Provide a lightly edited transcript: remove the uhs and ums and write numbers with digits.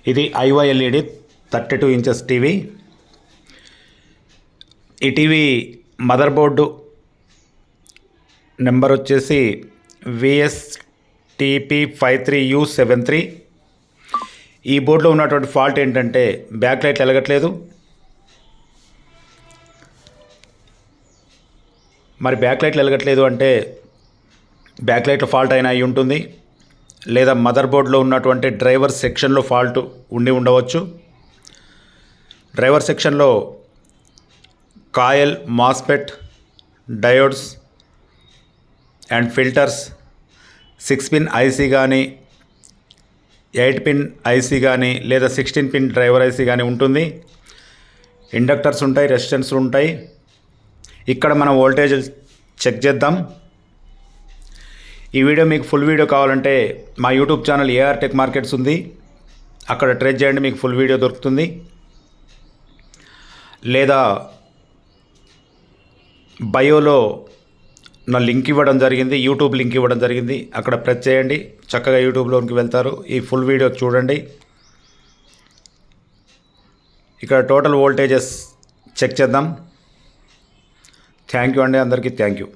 ఇది IOLED 32 inches TV. ఈ TV mother board number వచ్చేసి VSTP53U73. ఈ బోర్డులో ఉన్నటువంటి ఫాల్ట్ ఏంటంటే బ్యాక్ లైట్ వెలగట్లేదు. మరి బ్యాక్ లైట్లు వెలగట్లేదు అంటే బ్యాక్ లైట్లో ఫాల్ట్ అయినా అయి ఉంటుంది, లేదా మదర్ బోర్డులో ఉన్నటువంటి డ్రైవర్ సెక్షన్లో ఫాల్ట్ ఉండి ఉండవచ్చు. డ్రైవర్ సెక్షన్లో coil, MOSFET, diodes and filters, 6 pin IC కానీ, 8 పిన్ ఐసీ కానీ, లేదా 16 పిన్ డ్రైవర్ ఐసీ కానీ ఉంటుంది. ఇండక్టర్స్ ఉంటాయి, రెసిస్టెన్స్లు ఉంటాయి. ఇక్కడ మనం వోల్టేజ్ చెక్ చేద్దాం. ఈ వీడియో మీకు ఫుల్ వీడియో కావాలంటే మా YouTube channel AR tech markets ఉంది, అక్కడ ట్రేడ్ చేయండి, మీకు ఫుల్ వీడియో దొరుకుతుంది. లేదా బయోలో నా లింక్ ఇవ్వడం జరిగింది, యూట్యూబ్ లింక్ ఇవ్వడం జరిగింది, అక్కడ ప్రెస్ చేయండి, చక్కగా యూట్యూబ్లోకి వెళ్తారు. ఈ ఫుల్ వీడియో చూడండి. ఇక్కడ టోటల్ వోల్టేజెస్ చెక్ చేద్దాం. థ్యాంక్ యూ అండి, అందరికీ థ్యాంక్ యూ.